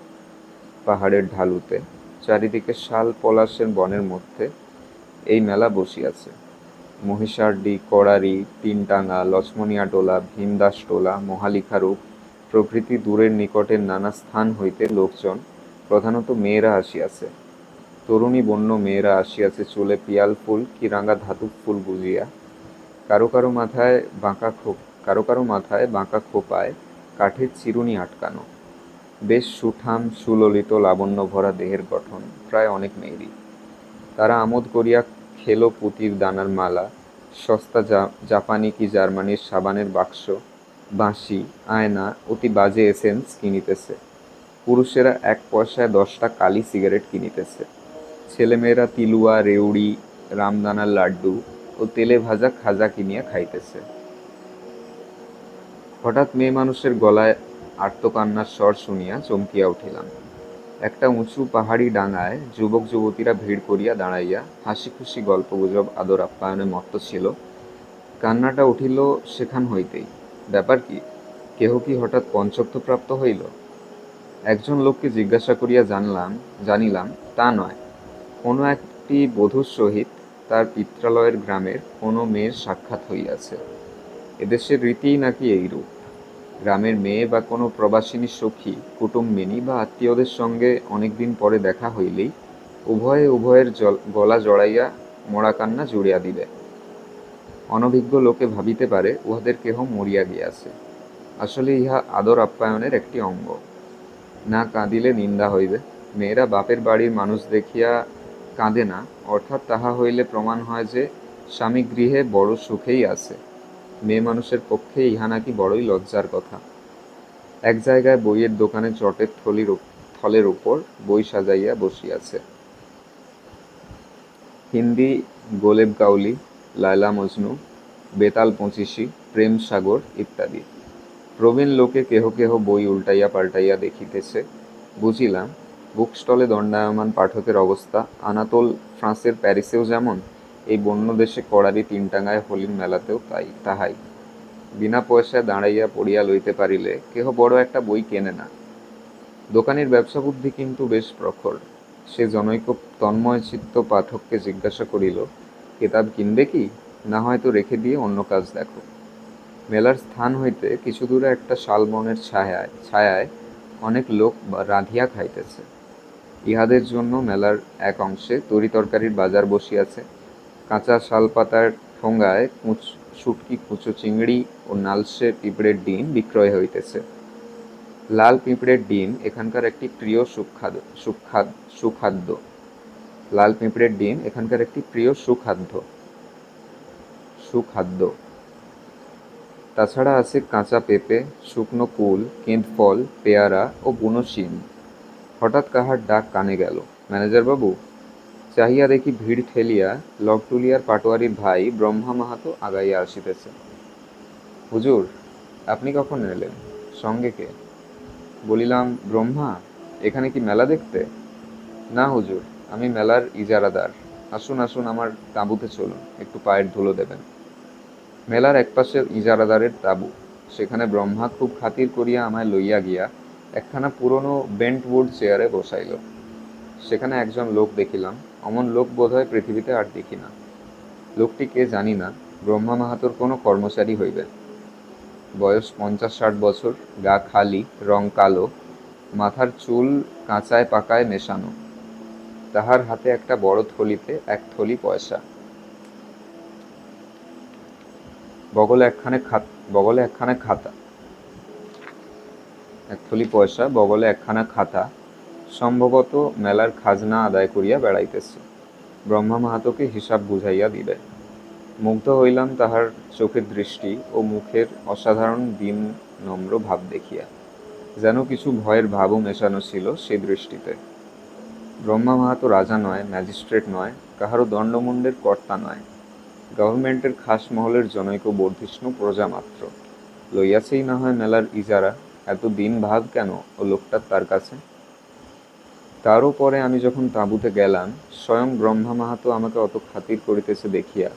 পাহাড়ের ঢালুতে, চারিদিকে শাল পলাশের বনের মধ্যে এই মেলা বসিয়াছে। মহিষারডি, কড়ারি, তিনটাঙ্গা, লছমনিয়া টোলা, ভীমদাস টোলা, মহালিখারূপ প্রভৃতি দূরের নিকটের নানা স্থান হইতে লোকজন, প্রধানত মেয়েরা আসিয়াছে। তরুণী বন্য মেয়েরা আসিয়াছে চুলে পিয়াল ফুল কি রাঙা ধাতুক ফুল গুজিয়া। কারো কারো মাথায় বাঁকা খোপায় কাঠের চিরুনি আটকানো। বেশ সুঠাম সুললিত লাবণ্য ভরা দেহের গঠন প্রায় অনেক মেয়েরই। তারা আমোদ করিয়া খেলো পুঁতির দানার মালা, সস্তা জাপানি কি জার্মানির সাবানের বাক্স, বাঁশি, আয়না, অতি বাজে এসেন্স কিনিতেছে। পুরুষেরা 1 পয়সায় 10টা কালি সিগারেট কিনিতেছে। ছেলেমেয়েরা তিলুয়া, রেউড়ি, রামদানার লাড্ডু ও তেলে ভাজা খাজা কিনিয়া খাইতেছে। হঠাৎ মেয়ে মানুষের গলায় আর্তকান্নার স্বর শুনিয়া চমকিয়া উঠিলাম। একটা উঁচু পাহাড়ি ডাঙায় যুবক যুবতীরা ভিড় করিয়া দাঁড়াইয়া হাসি খুশি গল্পগুজব আদর আপ্যায়নে মত্ত ছিল। কান্নাটা উঠিল সেখান হইতেই। ব্যাপার কি? কেহ কি হঠাৎ পঞ্চত্ব প্রাপ্ত হইল? একজন লোককে জিজ্ঞাসা করিয়া জানিলাম তা নয়, কোনো একটি বধূর সহিত তার পিত্রালয়ের গ্রামের কোনো মেয়ের সাক্ষাৎ হইয়াছে। এদেশের রীতিই নাকি এইরূপ। গ্রামের মেয়ে বা কোনো প্রবাসিনী সখী, কুটুম্বিনী বা আত্মীয়দের সঙ্গে অনেকদিন পরে দেখা হইলেই উভয়ের গলা জড়াইয়া মরা কান্না জুড়িয়া দিবে। অনভিজ্ঞ লোকে ভাবিতে পারে উহাদের কেহ মরিয়া গিয়াছে। আসলে ইহা আদর আপ্যায়নের একটি অঙ্গ। না কাঁদিলে নিন্দা হইবে। মেয়েরা বাপের বাড়ির মানুষ দেখিয়া কাঁদে না, অর্থাৎ তাহা হইলে প্রমাণ হয় যে স্বামী গৃহে বড় সুখেই আছে। মেয়ে মানুষের পক্ষে ইহা নাকি বড়ই লজ্জার কথা। এক জায়গায় বইয়ের দোকানে চটের থলের উপর বই সাজাইয়া বসিয়াছে। হিন্দি গোলেব গাউলি, লায়লা মজনু, বেতাল 25, প্রেম সাগর ইত্যাদি। প্রবীণ লোকে কেহ কেহ বই উল্টাইয়া পাল্টাইয়া দেখিতেছে। বুঝিলাম, বুক স্টলে দণ্ডায়মান পাঠকের অবস্থা আনাতোল ফ্রান্সের প্যারিসেও যেমন, এই বন্য দেশে কড়ারি তিনটাঙ্গায় হোলির মেলাতেও তাহাই। বিনা পয়সায় দাঁড়াইয়া পড়িয়া লইতে পারিলে কেহ বড় একটা বই কেনে না। দোকানির ব্যবসা বুদ্ধি কিন্তু বেশ প্রখর। সে জনৈক তন্ময়চিত্ত পাঠককে জিজ্ঞাসা করিল, কেতাব কিনবে কি? না হয়তো রেখে দিয়ে অন্য কাজ দেখো। মেলার স্থান হইতে কিছু দূরে একটা শালবনের ছায়ায় অনেক লোক রাঁধিয়া খাইতেছে। ইহাদের জন্য মেলার এক অংশে তরিতরকারির বাজার বসিয়াছে। কাঁচা শালপাতার ঠোঙায় শুটকি, কুচো চিংড়ি ও নালসে পিঁপড়ের ডিম বিক্রয় হইতেছে। লাল পিঁপড়ের ডিম এখানকার একটি প্রিয় সুখাদ্য। লাল পিঁপড়ের ডিম এখানকার একটি প্রিয় সুখাদ্য। তাছাড়া আছে কাঁচা পেঁপে, শুকনো কুল, কেঁদফল, পেয়ারা ও বুনো শিম। হঠাৎ কাহার ডাক কানে গেল, ম্যানেজার বাবু। চাহিয়া দেখি ভিড় ঠেলিয়া লকটুলিয়ার পাটোয়ারির ভাই ব্রহ্মা মাহাতো আগাইয়া আসিতেছে। হুজুর, আপনি কখন এলেন? সঙ্গে কে? বলিলাম, ব্রহ্মা, এখানে কি মেলা দেখতে? না হুজুর, আমি মেলার ইজারাদার। আসুন আসুন, আমার তাঁবুতে চলুন, একটু পায়ের ধুলো দেবেন। মেলার একপাশে ইজারাদারের তাঁবু। সেখানে ব্রহ্মা খুব খাতির করিয়া আমায় লইয়া গিয়া একখানা পুরনো বেন্টউড চেয়ারে বসাইল। সেখানে একজন লোক দেখিলাম। অমন লোক বোধহয় পৃথিবীতে আর দেখি না। লোকটি কে জানি না, ব্রহ্মা মাহাতোর কোনো কর্মচারী হইবে। বয়স 50-60 বছর, গা খালি, রং কালো, মাথার চুল কাঁচায় পাকায় মেশানো। তাহার হাতে একটা বড় থলিতে এক থলি পয়সা, বগলে একখানা খাতা। এক থলি পয়সা, বগলে একখানা খাতা। সম্ভবত মেলার খাজনা আদায় করিয়া বেড়াইতেছে। ব্রহ্মা মাহাতোকে হিসাব বুঝাইয়া দিবে। মুগ্ধ হইলাম তাহার চোখের দৃষ্টি ও মুখের অসাধারণ দীন নম্র ভাব দেখিয়া। যেন কিছু ভয়ের ভাবও মেশানো ছিল সেই দৃষ্টিতে। ব্রহ্মা মাহাতো রাজা নয়, ম্যাজিস্ট্রেট নয়, কাহারও দণ্ডমুণ্ডের কর্তা নয়। গভর্নমেন্টের খাস মহলের জনৈক বর্ধিষ্ণু প্রজা মাত্র। লইয়াছেই না হয় মেলার ইজারা, এত দিন ভাব কেন ও লোকটার তার কাছে? তারও পরে আমি যখন তাঁবুতে গেলাম, স্বয়ং ব্রহ্মা মাহাতো আমাকে অত খাতির করিতেছে দেখিয়া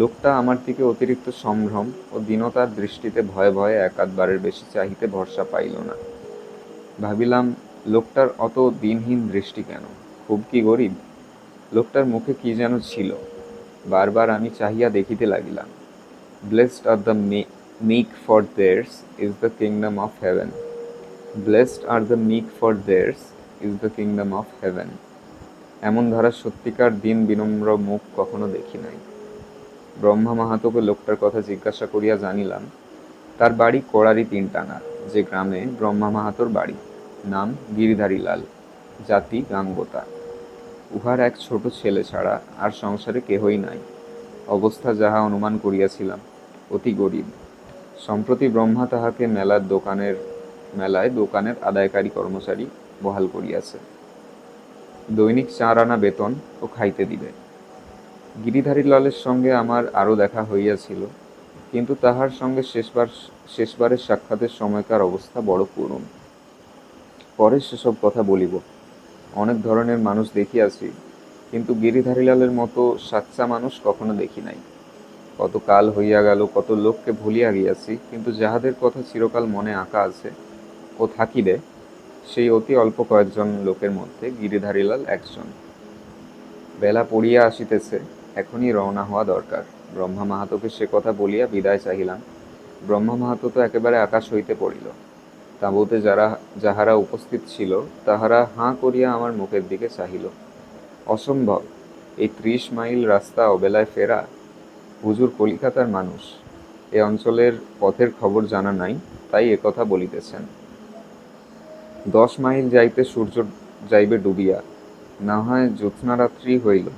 লোকটা আমার দিকে অতিরিক্ত সম্ভ্রম ও দীনতার দৃষ্টিতে ভয়ে ভয়ে একাধবারের বেশি চাহিতে ভরসা পাইল না। ভাবিলাম, লোকটার অত দিনহীন দৃষ্টি কেন? খুব কি গরিব? লোকটার মুখে কি যেন ছিল। বারবার আমি চাহিয়া দেখিতে লাগিলাম। Blessed are the meek, for theirs is the kingdom of heaven. Blessed are the meek, for theirs is the kingdom of heaven. এমন ধারা সত্যিকার দিন বিনম্র মুখ কখনো দেখি নাই। ব্রহ্মা মাহাতোকে লোকটার কথা জিজ্ঞাসা করিয়া জানিলাম, তার বাড়ি কোড়ারি 3 টাঙা, যে গ্রামে ব্রহ্মা মাহাতোর বাড়ি। নাম গিরিধারী লাল, জাতি গাঙ্গোতা। উহার এক ছোট ছেলে ছাড়া আর সংসারে কেহই নাই। অবস্থা যাহা অনুমান করিয়াছিলাম, অতি গরিব। সম্প্রতি ব্রহ্মা তাহাকে মেলায় দোকানের আদায়কারী কর্মচারী বহাল করিয়াছে। দৈনিক 4 আনা বেতন ও খাইতে দিবে। গিরিধারী লালের সঙ্গে আমার আরও দেখা হইয়াছিল, কিন্তু তাহার সঙ্গে শেষবারের সাক্ষাতের সময়কার অবস্থা বড় করুণ। পরে সেসব কথা বলিব। অনেক ধরনের মানুষ দেখিয়াছি, কিন্তু গিরিধারীলালের মতো সাচ্চা মানুষ কখনো দেখি নাই। কত কাল হইয়া গেল, কত লোককে ভুলিয়া গিয়াছি, কিন্তু যাহাদের কথা চিরকাল মনে আঁকা আছে ও থাকিবে, সেই অতি অল্প কয়েকজন লোকের মধ্যে গিরিধারীলাল একজন। বেলা পড়িয়া আসিতেছে, এখনই রওনা হওয়া দরকার। ব্রহ্মা মাহাতোকে সে কথা বলিয়া বিদায় চাহিলাম। ব্রহ্মা মাহাতো তো একেবারে আকাশ হইতে পড়িল। তাঁবুতে যাহারা উপস্থিত ছিল তাহারা হাঁ করিয়া আমার মুখের দিকে চাহিল। অসম্ভব, এই 30 মাইল রাস্তা অবেলায় ফেরা! হুজুর কলিকাতার মানুষ, এ অঞ্চলের পথের খবর জানা নাই, তাই একথা বলিতেছেন। 10 মাইল যাইতে সূর্য যাইবে ডুবিয়া, না হয় জ্যোৎস্নারাত্রি হইল।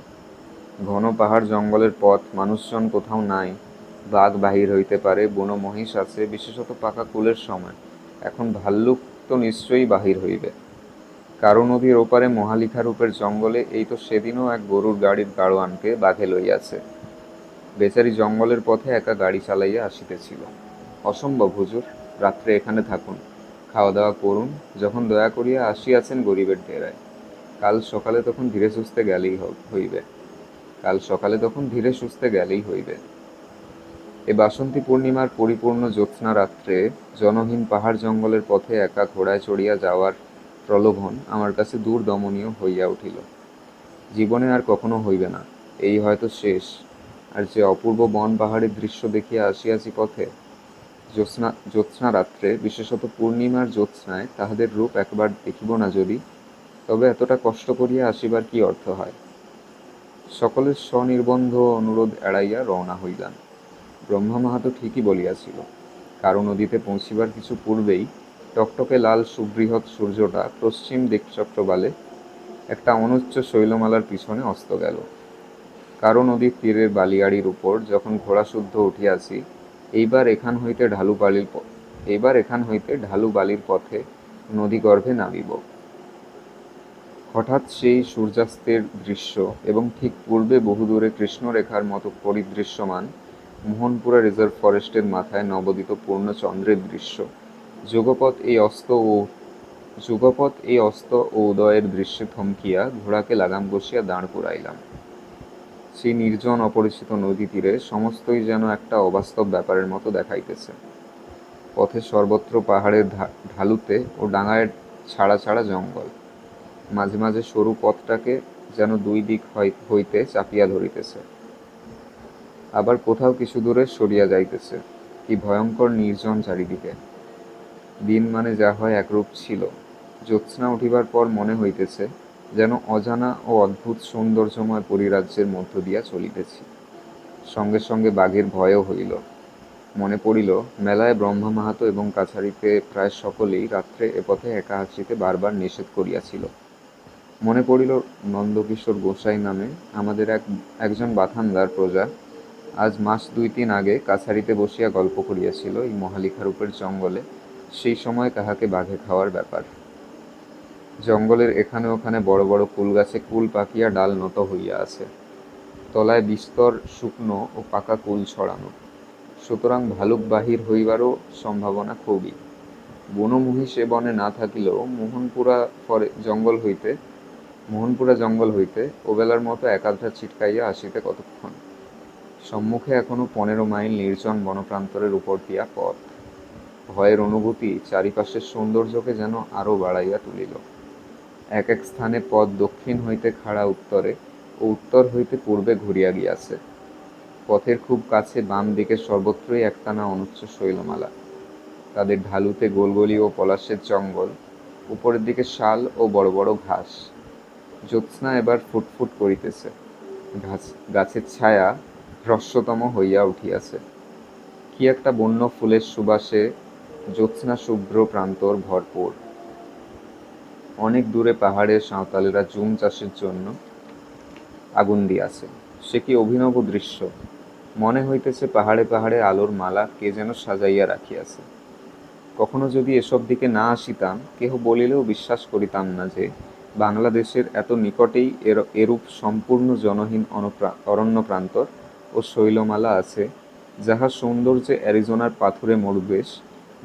ঘন পাহাড় জঙ্গলের পথ, মানুষজন কোথাও নাই। বাঘ বাহির হইতে পারে, বুনো মহিষ আছে, বিশেষত পাকা কুলের সময়। এখন ভাল্লুক তো নিশ্চয়ই বাহির হইবে। কারো নদীর ওপারে মহালিখা রূপের জঙ্গলে এই তো সেদিনও এক গরুর গাড়ির গাড়োয়ানকে বাঘে লইয়াছে। বেচারি জঙ্গলের পথে একা গাড়ি চালাইয়া আসিতেছিল। অসম্ভব হুজুর, রাত্রে এখানে থাকুন, খাওয়া দাওয়া করুন, যখন দয়া করিয়া আসিয়াছেন গরিবের ডেরায়। কাল সকালে তখন ধীরে সুস্থে গেলেই হইবে। এ বাসন্তী পূর্ণিমার পরিপূর্ণ জ্যোৎস্না রাত্রে জনহীন পাহাড় জঙ্গলের পথে একা ঘোড়ায় চড়িয়া যাওয়ার প্রলোভন আমার কাছে দূর দমনীয় হইয়া উঠিল। জীবনে আর কখনো হইবে না, এই হয়তো শেষ। আর যে অপূর্ব বন পাহাড়ের দৃশ্য দেখিয়া আসিয়াছি পথে, জ্যোৎস্না রাত্রে, বিশেষত পূর্ণিমার জ্যোৎস্নায় তাহাদের রূপ একবার দেখিব না যদি, তবে এতটা কষ্ট করিয়া আসিবার কি অর্থ হয়। সকলের স্বনির্বন্ধ অনুরোধ এড়াইয়া রওনা হইলাম। ব্রহ্মা মাহাতো ঠিকই বলিয়াছিল, কারো নদীতে পৌঁছিবার কিছু পূর্বেই টকটকে লাল সুবৃহৎ সূর্যটা পশ্চিম দিকচক্রবালে একটা অনুচ্চ শৈলমালার পিছনে অস্ত গেল। কারো নদীর তীরের বালিয়াড়ির উপর যখন ঘোড়াশুদ্ধ উঠিয়াছি, এইবার এখান হইতে ঢালু বালির পথে নদীগর্ভে নামিব। হঠাৎ সেই সূর্যাস্তের দৃশ্য এবং ঠিক পূর্বে বহুদূরে কৃষ্ণরেখার মতো পরিদৃশ্যমান মোহনপুরা রিজার্ভ ফরেস্টের মাথায় নবোদিত পূর্ণচন্দ্রের দৃশ্য, যুগপৎ এই অস্ত ও উদয়ের দৃশ্যে থমকিয়া ঘোড়াকে লাগাম বসিয়া দাঁড় করাইলাম। সেই নির্জন অপরিচিত নদী তীরে সমস্তই যেন একটা অবাস্তব ব্যাপারের মতো দেখাইতেছে। পথে সর্বত্র পাহাড়ের ঢালুতে ও ডাঙায় ছাড়া ছাড়া জঙ্গল, মাঝে মাঝে সরু পথটাকে যেন দুই দিক হইতে চাপিয়া ধরিতেছে, আবার কোথাও কিছু দূরে সরিয়া যাইতেছে। কি ভয়ঙ্কর নির্জন চারিদিকে! দিন মানে যা হয় একরূপ ছিল, জ্যোৎস্না উঠিবার পর মনে হইতেছে যেন অজানা ও অদ্ভুত সৌন্দর্যময় পরিরাজ্যের মধ্য দিয়া চলিতেছি। সঙ্গে সঙ্গে বাঘের ভয়ও হইল। মনে পড়িল, মেলায় ব্রহ্মা মাহাতো এবং কাছারিতে প্রায় সকলেই রাত্রে এ পথে একা আসিতে বারবার নিষেধ করিয়াছিল। মনে পড়িল, নন্দকিশোর গোসাই নামে আমাদের একজন বাথানদার প্রজা আজ মাস 2-3 আগে কাছারিতে বসিয়া গল্প করিয়াছিল এই মহালিখারূপের জঙ্গলে সেই সময় তাহাকে বাঘে খাওয়ার ব্যাপার। জঙ্গলের এখানে ওখানে বড় বড় কুল গাছে কুল পাকিয়া ডাল নত হইয়া আছে, তলায় বিস্তর শুকনো ও পাকা কুল ছড়ানো, সুতরাং ভালুক বাহির হইবারও সম্ভাবনা খুবই। বনো মহিষ এ বনে না থাকিলেও মোহনপুরা জঙ্গল হইতে ওবেলার মতো একাধা ছিটকাইয়া আসিতে কতক্ষণ। সম্মুখে এখনো 15 মাইল নির্জন বনপ্রান্তরের উপর দিয়া পথ। ভয়ের অনুভূতি চারিপাশের সৌন্দর্যকে যেন আরো বাড়াইয়া তুলিল। এক এক স্থানে পথ দক্ষিণ হইতে খাড়া উত্তরে ও উত্তর হইতে পূর্বে ঘুরিয়া গিয়াছে। পথের খুব কাছে বাম দিকে সর্বত্রই একটানা অনুচ্চ শৈলমালা, তাদের ঢালুতে গোলগলি ও পলাশের জঙ্গল, উপরের দিকে শাল ও বড় বড় ঘাস। জ্যোৎস্না এবার ফুটফুট করিতেছে, গাছের ছায়া হ্রস্বতম হইয়া উঠিয়াছে। কি একটা বন্য ফুলের সুবাসে জ্যোৎস্না শুভ্র প্রান্তর ভরপুর। অনেক দূরে পাহাড়ের সাঁওতালেরা জুম চাষের জন্য আগুন দিয়াছে। সে কি অভিনব দৃশ্য! মনে হইতেছে পাহাড়ে পাহাড়ে আলোর মালা কে যেন সাজাইয়া রাখিয়াছে। কখনো যদি এসব দিকে না আসিতাম, কেহ বলিলেও বিশ্বাস করিতাম না যে বাংলাদেশের এত নিকটেই এরূপ সম্পূর্ণ জনহীন অরণ্য প্রান্তর ও শৈলমালা আছে, যাহা সৌন্দর্যে অ্যারিজোনার পাথুরে মরুদেশ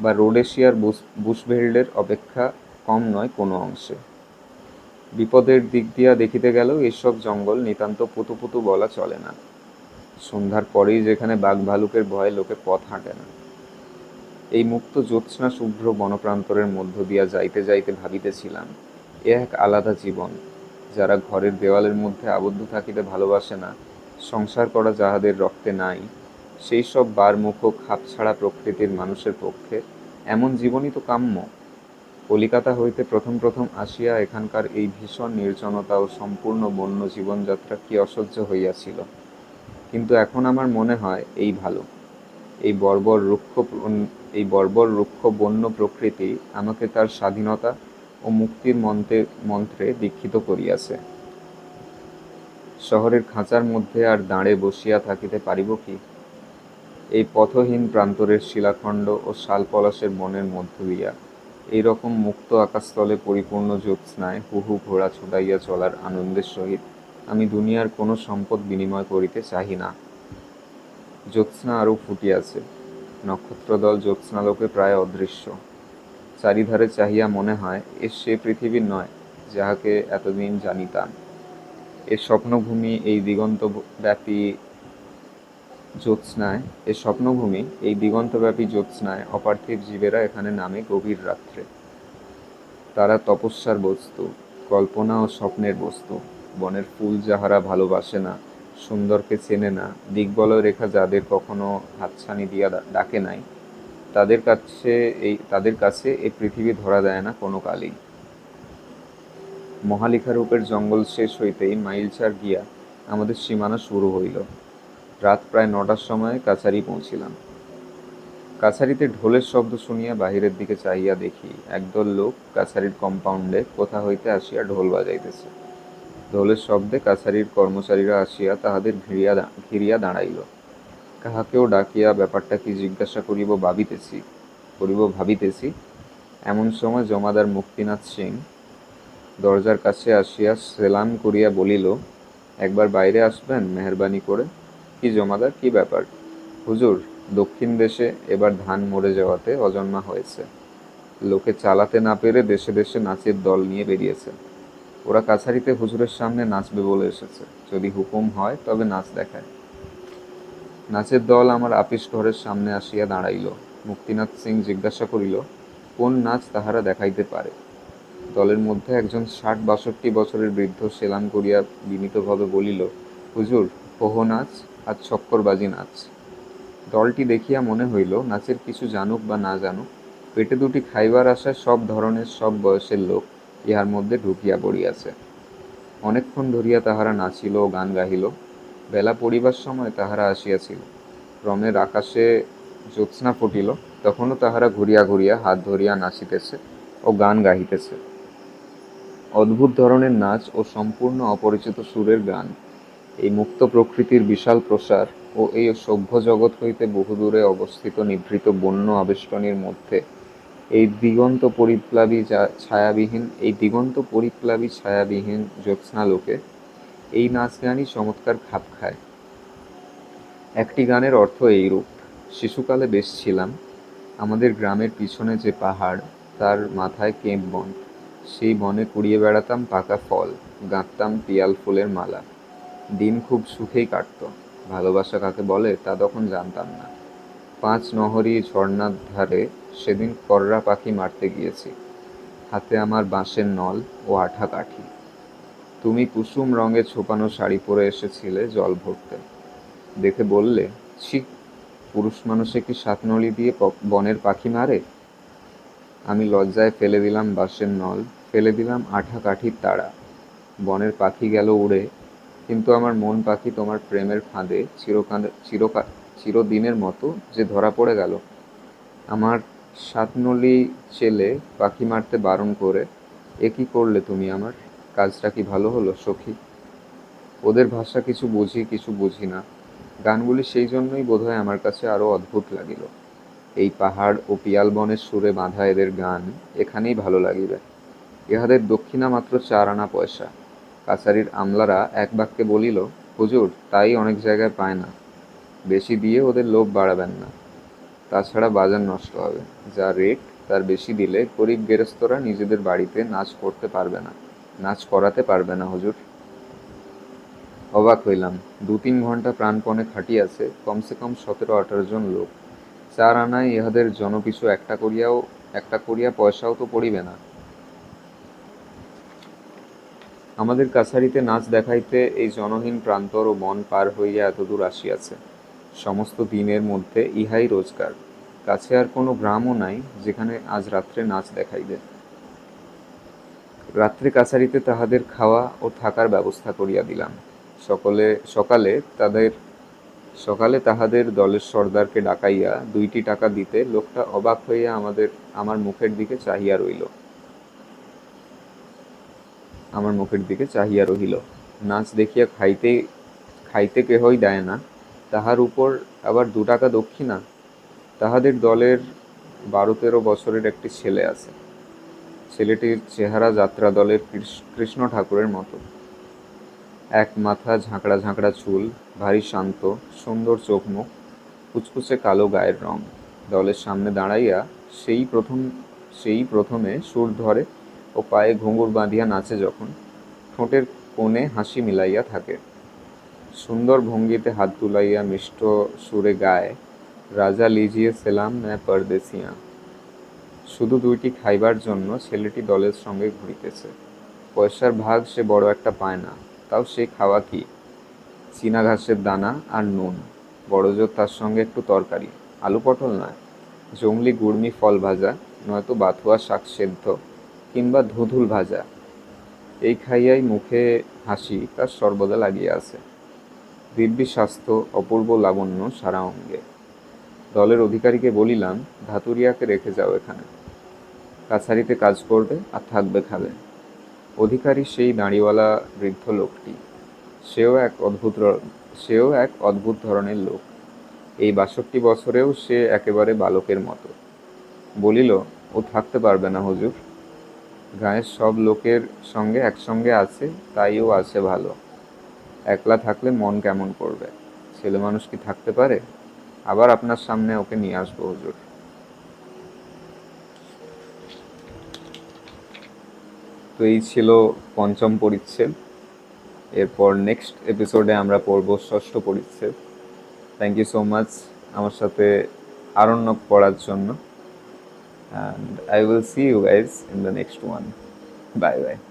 বা রোডেশিয়ার বুশভেল্ডের অপেক্ষা কম নয় কোনো অংশে। বিপদের দিক দিয়া দেখিতে গেলেও এইসব জঙ্গল নিতান্ত পুতু বলা চলে না। সন্ধ্যার পরেই যেখানে বাঘ ভালুকের ভয়ে লোকে পথ হাঁটে না। এই মুক্ত জ্যোৎস্না শুভ্র বনপ্রান্তরের মধ্য দিয়া যাইতে যাইতে ভাবিতেছিলাম, এ এক আলাদা জীবন। যারা ঘরের দেওয়ালের মধ্যে আবদ্ধ থাকিতে ভালোবাসে না, সংসার করা যাহাদের রক্তে নাই, সেই সব বারমুখ খাপছাড়া প্রকৃতির মানুষের পক্ষে এমন জীবনই তো কাম্য। কলিকাতা হইতে প্রথম আসিয়া এখানকার এই ভীষণ নির্জনতা ও সম্পূর্ণ বন্য জীবনযাত্রা কি অসহ্য হইয়াছিল, কিন্তু এখন আমার মনে হয় এই ভালো। এই বর্বর রুক্ষ বন্য প্রকৃতি আমাকে তার স্বাধীনতা ও মুক্তির মন্ত্রে দীক্ষিত করিয়াছে। শহরের খাঁচার মধ্যে আর দাঁড়ে বসিয়া থাকিতে পারিব কি? এই পথহীন প্রান্তরের শিলাখণ্ড ও শালপলাশের বনের মধ্য দিয়া এইরকম মুক্ত আকাশতলে পরিপূর্ণ জ্যোৎস্নায় হুহু ঘোড়া ছুটাইয়া চলার আনন্দের সহিত আমি দুনিয়ার কোনো সম্পদ বিনিময় করিতে চাহি না। জ্যোৎস্না আরও ফুটিয়াছে, নক্ষত্রদল জ্যোৎস্নালোকে প্রায় অদৃশ্য। চারিধারে চাহিয়া মনে হয় এ সে পৃথিবী নয় যাহাকে এতদিন জানিতাম। এ স্বপ্নভূমি এই দিগন্তব্যাপী জ্যোৎস্নায় অপার্থিব জীবেরা এখানে নামে গভীর রাত্রে। তারা তপস্যার বস্তু, কল্পনা ও স্বপ্নের বস্তু। বনের ফুল যাহারা ভালোবাসে না, সুন্দরকে চেনে না, দিগ্বলয় রেখা যাদের কখনো হাতছানি দিয়া ডাকে নাই, তাদের কাছে এই পৃথিবী ধরা দেয় না কোনো কালেই। মহালিখারূপের জঙ্গল শেষ হইতেই মাইল 4 গিয়া আমাদের সীমানা শুরু হইল। রাত প্রায় 9টার সময় কাছারি পৌঁছিলাম। কাছারিতে ঢোলের শব্দ শুনিয়া বাহিরের দিকে চাহিয়া দেখি একদল লোক কাছারির কম্পাউন্ডে কোথা হইতে আসিয়া ঢোল বাজাইতেছে। ঢোলের শব্দে কাছারির কর্মচারীরা আসিয়া তাহাদের ঘিরিয়া দাঁড়াইল। কাহাকেও ডাকিয়া ব্যাপারটা কি জিজ্ঞাসা করিব ভাবিতেছি, এমন সময় জমাদার মুক্তিনাথ সিং দরজার কাছে আসিয়া সেলাম করিয়া বলিল, একবার বাইরে আসবেন মেহরবানি করে। কি জমাদার, কি ব্যাপার? হুজুর, দক্ষিণ দেশে এবার ধান মরে যাওয়াতে অজন্মা হয়েছে। লোকে চালাতে না পেরে দেশে দেশে নাচের দল নিয়ে বেরিয়েছে। ওরা কাছারিতে হুজুরের সামনে নাচবে বলে এসেছে। যদি হুকুম হয় তবে নাচ দেখায়। নাচের দল আমার আপিস ঘরের সামনে আসিয়া দাঁড়াইল। মুক্তিনাথ সিং জিজ্ঞাসা করিল, কোন নাচ তাহারা দেখাইতে পারে? দলের মধ্যে একজন 60-62 বছরের বৃদ্ধ সেলাম করিয়া বিনীতভাবে বলিল, হুজুর, পোহো নাচ আর ছক্করবাজি নাচ। দলটি দেখিয়া মনে হইল নাচের কিছু জানুক বা না জানুক, পেটে দুটি খাইবার আশায় সব ধরনের সব বয়সের লোক ইহার মধ্যে ঢুকিয়া পড়িয়াছে। অনেকক্ষণ ধরিয়া তাহারা নাচিল ও গান গাহিল। বেলা পড়িবার সময় তাহারা আসিয়াছিল। রমের আকাশে জ্যোৎস্না ফুটিল, তখনও তাহারা ঘুরিয়া ঘুরিয়া হাত ধরিয়া নাচিতেছে ও গান গাহিতেছে। অদ্ভুত ধরনের নাচ ও সম্পূর্ণ অপরিচিত সুরের গান। এই মুক্ত প্রকৃতির বিশাল প্রসার ও এই সভ্য জগৎ হইতে বহুদূরে অবস্থিত নিভৃত বন্য আবেষ্টনীর মধ্যে এই দিগন্ত পরিপ্লাবী ছায়াবিহীন জ্যোৎস্নালোকে এই নাচ গানই চমৎকার খাপ খায়। একটি গানের অর্থ এইরূপ। শিশুকালে বেশ ছিলাম, আমাদের গ্রামের পিছনে যে পাহাড়, তার মাথায় কেপ বন। সেই বনে কুড়িয়ে বেড়াতাম পাকা ফল, গাঁথতাম পিয়াল ফুলের মালা। দিন খুব সুখেই কাটত। ভালোবাসা কাকে বলে তা তখন জানতাম না। 5 নহরী ঝর্ণার ধারে সেদিন কররা পাখি মারতে গিয়েছি। হাতে আমার বাঁশের নল ও আঠা কাঠি। তুমি কুসুম রঙে ছোপানো শাড়ি পরে এসেছিলে জল ভরতে। দেখে বললে, ছি, পুরুষ মানুষে কি 7 নলি দিয়ে বনের পাখি মারে? আমি লজ্জায় ফেলে দিলাম বাঁশের নল, ফেলে দিলাম আঠা কাঠির তাড়া। বনের পাখি গেল উড়ে, কিন্তু আমার মন পাখি তোমার প্রেমের ফাঁদে চিরদিনের মতো যে ধরা পড়ে গেল। আমার 7 নলি চেলে পাখি মারতে বারণ করে এ কি করলে তুমি আমার? কাজটা কি ভালো হলো সখী? ওদের ভাষা কিছু বুঝি কিছু বুঝি না। গানগুলি সেই জন্যই বোধহয় আমার কাছে আরো অদ্ভুত লাগিল। এই পাহাড় ও পিয়াল বনের সুরে বাঁধা এদের গান এখানেই ভালো লাগিবে। ইহাদের দক্ষিণা মাত্র 4 আনা পয়সা। কাছারির আমলারা এক বাক্যে বলিল, হুজুর, তাই অনেক জায়গায় পায় না। বেশি দিয়ে ওদের লোভ বাড়াবেন না, তাছাড়া বাজার নষ্ট হবে। যা রেট তার বেশি দিলে গরিব গেরস্তরা নিজেদের বাড়িতে নাচ করাতে পারবে না হুজুর। অবাক হইলাম। 2-3 ঘন্টা প্রাণপণে খাটিয়াছে কমসে কম 17-18 জন লোক। 4 আনায় ইহাদের জনপিছু একটা করিয়া পয়সাও তো পড়িবে না। আমাদের কাছারিতে নাচ দেখাইতে এই জনহীন প্রান্তর ও বন পার হইয়া এতদূর আসিয়াছে। সমস্ত দিনের মধ্যে ইহাই রোজগার। কাছে আর কোনো গ্রামও নাই যেখানে আজ রাত্রে নাচ দেখাইবে। রাত্রে কাছারিতে তাহাদের খাওয়া ও থাকার ব্যবস্থা করিয়া দিলাম। সকালে তাহাদের দলের সর্দারকে ডাকাইয়া 2টি টাকা দিতে লোকটা অবাক হইয়া আমার মুখের দিকে চাহিয়া রহিল। নাচ দেখিয়া খাইতে কেহই দেয় না, তাহার উপর আবার 2 টাকা দক্ষিণা। তাহাদের দলের 12-13 বছরের একটি ছেলে আছে। ছেলেটির চেহারা যাত্রা দলের কৃষ্ণ ঠাকুরের মতো। এক মাথা ঝাঁকড়া ঝাঁকড়া চুল, ভারী শান্ত, সুন্দর চোখ মুখ, কুচকুচে কালো গায়ের রং। দলের সামনে দাঁড়াইয়া সেই প্রথমে সুর ধরে ও পায়ে ঘুঙুর বাঁধিয়া নাচে যখন, ঠোঁটের কোণে হাসি মিলাইয়া থাকে। সুন্দর ভঙ্গিতে হাত তুলাইয়া মিষ্ট সুরে গায়, রাজা লিজিয়ে সেলাম ম্যা পরদেসিয়া। শুধু 2টি খাইবার জন্য ছেলেটি দলের সঙ্গে ঘুরিতেছে। পয়সার ভাগ সে বড় একটা পায় না, তাও সে খাওয়া কি? চীনা ঘাসের দানা আর নুন, বড়জোর তার সঙ্গে একটু তরকারি, আলু পটল নয়, জংলি গুড়মি ফল ভাজা, নয়তো বাথুয়া শাক সেদ্ধ, কিংবা ধুধুল ভাজা। এই খাইয়াই মুখে হাসি তার সর্বদা লাগিয়া আছে। দিব্যি স্বাস্থ্য, অপূর্ব লাবণ্য সারা অঙ্গে। দলের অধিকারীকে বলিলাম, ধাতুরিয়াকে রেখে যাও এখানে, কাছারিতে কাজ করবে আর থাকবে খাবে। অধিকারী সেই দাঁড়িওয়ালা বৃদ্ধ লোকটি, সেও এক অদ্ভুত ধরনের লোক। এই ৬২ বছরেও সে একেবারে বালকের মতো। বলিল, ও থাকতে পারবে না হুজুর। গাঁয়ের সব লোকের সঙ্গে একসঙ্গে আছে, তাই ও আছে ভালো। একলা থাকলে মন কেমন করবে। ছেলে মানুষ কি থাকতে পারে? আবার আপনার সামনে ওকে নিয়ে আসবো হুজুর। তো এই ছিল পঞ্চম পরিচ্ছেদ। এরপর নেক্সট এপিসোডে আমরা পড়ব ষষ্ঠ পরিচ্ছেদ। থ্যাংক ইউ সো মাচ আমার সাথে আরণ্যক পড়ার জন্য, and I will see you guys in the next one. Bye bye.